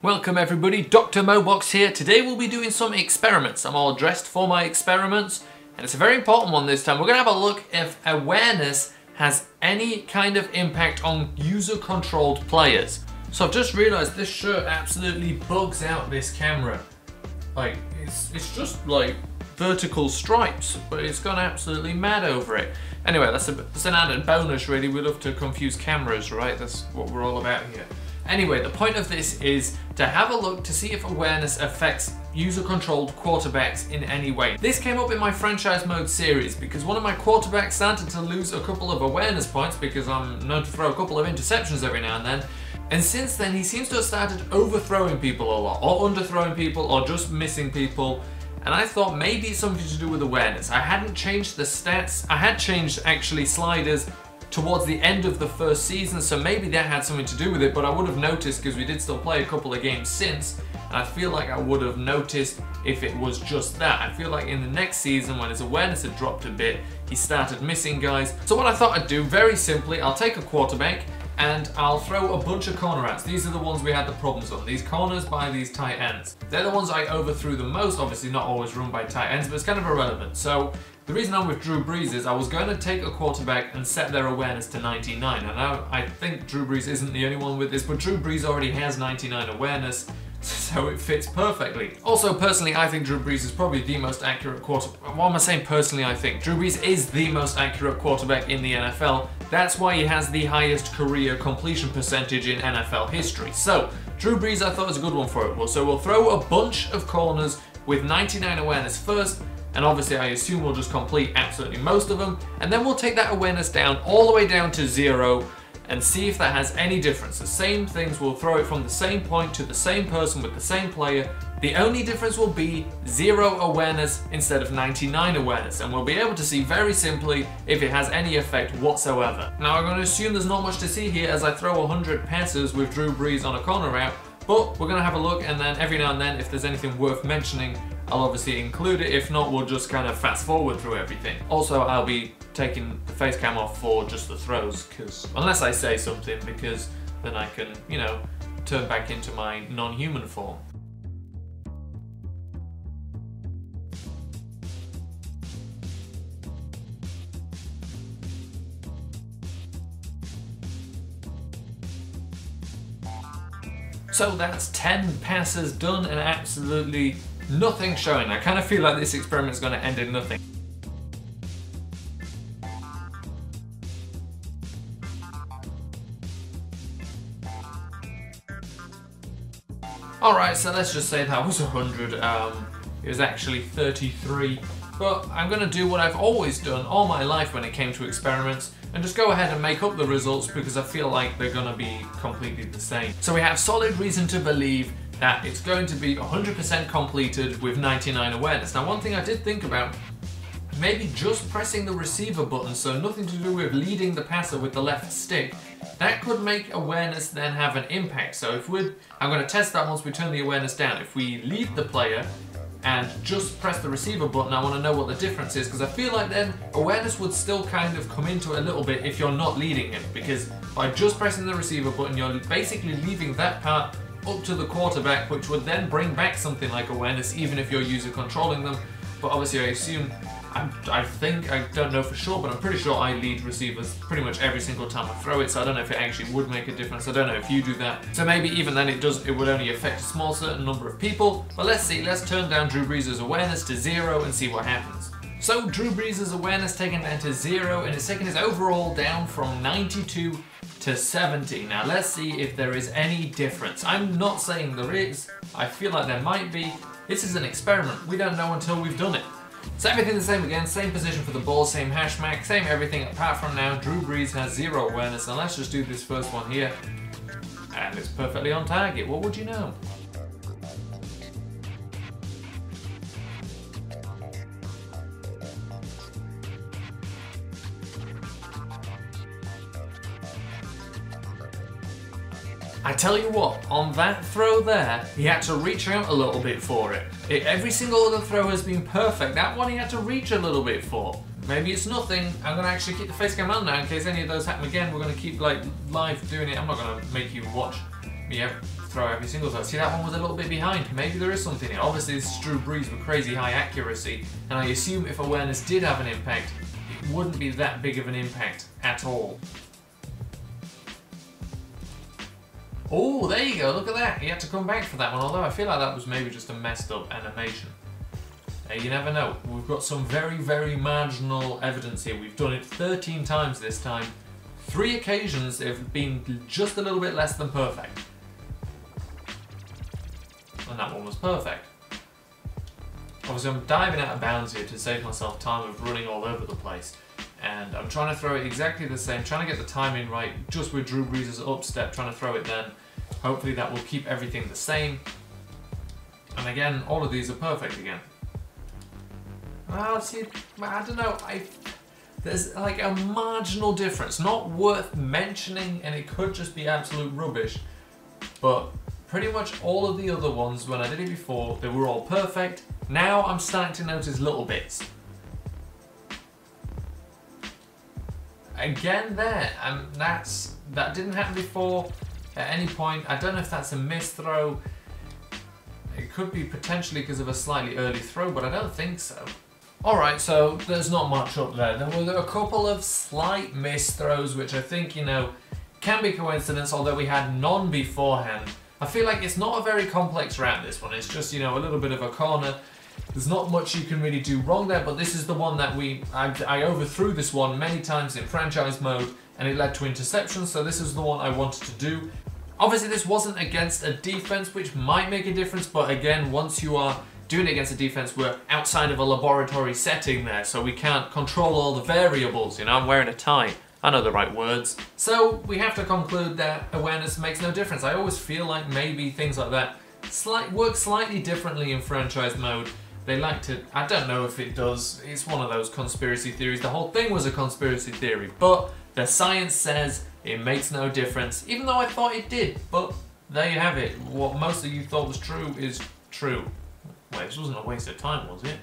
Welcome everybody, Dr. Mohbox here. Today we'll be doing some experiments. I'm all dressed for my experiments and it's a very important one this time. We're going to have a look if awareness has any kind of impact on user-controlled players. So I've just realised this shirt absolutely bugs out this camera. Like, it's just like vertical stripes, but it's gone absolutely mad over it. Anyway, that's an added bonus really. We love to confuse cameras, right? That's what we're all about here. Anyway, the point of this is to have a look to see if awareness affects user-controlled quarterbacks in any way. This came up in my franchise mode series because one of my quarterbacks started to lose a couple of awareness points because I'm known to throw a couple of interceptions every now and then. And since then, he seems to have started overthrowing people a lot, or underthrowing people, or just missing people. And I thought maybe it's something to do with awareness. I hadn't changed the stats. I had changed actually sliders towards the end of the first season, so maybe that had something to do with it, but I would have noticed because we did still play a couple of games since, and I feel like I would have noticed if it was just that. I feel like in the next season when his awareness had dropped a bit, he started missing guys. So what I thought I'd do, very simply, I'll take a quarterback and I'll throw a bunch of corner routes. These are the ones we had the problems on. These corners by these tight ends. They're the ones I overthrew the most, obviously not always run by tight ends, but it's kind of irrelevant. So the reason I'm with Drew Brees is I was going to take a quarterback and set their awareness to 99. And I think Drew Brees isn't the only one with this, but Drew Brees already has 99 awareness, so it fits perfectly. Also, personally, I think Drew Brees is probably the most accurate quarterback. Why am I saying personally I think? Drew Brees is the most accurate quarterback in the NFL. That's why he has the highest career completion percentage in NFL history. So, Drew Brees I thought was a good one for it. So we'll throw a bunch of corners with 99 awareness first, and obviously I assume we'll just complete absolutely most of them, and then we'll take that awareness down all the way down to 0 and see if that has any difference. The same things, we'll throw it from the same point to the same person with the same player. The only difference will be 0 awareness instead of 99 awareness, and we'll be able to see very simply if it has any effect whatsoever. Now I'm going to assume there's not much to see here as I throw 100 passes with Drew Brees on a corner route, but we're going to have a look, and then every now and then if there's anything worth mentioning, I'll obviously include it. If not, we'll just kind of fast forward through everything. Also, I'll be taking the face cam off for just the throws, because unless I say something, because then I can, you know, turn back into my non-human form. So that's 10 passes done and absolutely nothing showing. I kind of feel like this experiment is going to end in nothing. Alright, so let's just say that was 100. It was actually 33. But I'm going to do what I've always done all my life when it came to experiments, and just go ahead and make up the results because I feel like they're going to be completely the same. So we have solid reason to believe that it's going to be 100% completed with 99 awareness. Now, one thing I did think about, maybe just pressing the receiver button, so nothing to do with leading the passer with the left stick, that could make awareness then have an impact. So if I'm going to test that once we turn the awareness down. If we lead the player and just press the receiver button, I want to know what the difference is, because I feel like then awareness would still kind of come into it a little bit if you're not leading him, because by just pressing the receiver button, you're basically leaving that part up to the quarterback, which would then bring back something like awareness, even if you're user controlling them. But obviously I assume, I think, I don't know for sure, but I'm pretty sure I lead receivers pretty much every single time I throw it, so I don't know if it actually would make a difference. I don't know if you do that. So maybe even then it would only affect a small certain number of people. But let's see, let's turn down Drew Brees' awareness to 0 and see what happens. So Drew Brees' awareness taken down to 0, and it's taken his overall down from 92 to 70. Now let's see if there is any difference. I'm not saying there is. I feel like there might be. This is an experiment. We don't know until we've done it. So everything the same again, same position for the ball, same hash mark, same everything apart from now Drew Brees has 0 awareness. And let's just do this first one here. And it's perfectly on target. What would you know? I tell you what, on that throw there, he had to reach out a little bit for it. Every single other throw has been perfect. That one he had to reach a little bit for. Maybe it's nothing. I'm going to actually keep the face cam on now in case any of those happen again. We're going to keep like live doing it. I'm not going to make you watch me throw every single time. See, that one was a little bit behind. Maybe there is something here. Obviously, this is Drew Brees with crazy high accuracy, and I assume if awareness did have an impact, it wouldn't be that big of an impact at all. Oh, there you go, look at that. He had to come back for that one, although I feel like that was maybe just a messed up animation. You never know. We've got some very, very marginal evidence here. We've done it 13 times this time. 3 occasions have been just a little bit less than perfect. And that one was perfect. Obviously I'm diving out of bounds here to save myself time of running all over the place. And I'm trying to throw it exactly the same, trying to get the timing right, just with Drew Brees' upstep, trying to throw it then. Hopefully that will keep everything the same. And again, all of these are perfect again. Well, see, I don't know, there's like a marginal difference, not worth mentioning, and it could just be absolute rubbish, but pretty much all of the other ones, when I did it before, they were all perfect. Now I'm starting to notice little bits. Again there, and that didn't happen before at any point. I don't know if that's a missed throw. It could be potentially because of a slightly early throw, but I don't think so. Alright, so there's not much up there. There were a couple of slight missed throws, which I think, you know, can be coincidence, although we had none beforehand. I feel like it's not a very complex route, this one. It's just, you know, a little bit of a corner. There's not much you can really do wrong there, but this is the one that I overthrew this one many times in franchise mode, and it led to interceptions, so this is the one I wanted to do. Obviously, this wasn't against a defense, which might make a difference, but again, once you are doing it against a defense, we're outside of a laboratory setting there, so we can't control all the variables. You know, I'm wearing a tie. I know the right words. So we have to conclude that awareness makes no difference. I always feel like maybe things like that work slightly differently in franchise mode. They like to, I don't know if it does, it's one of those conspiracy theories. The whole thing was a conspiracy theory, but the science says it makes no difference, even though I thought it did. But there you have it. What most of you thought was true is true. Wait, this wasn't a waste of time, was it?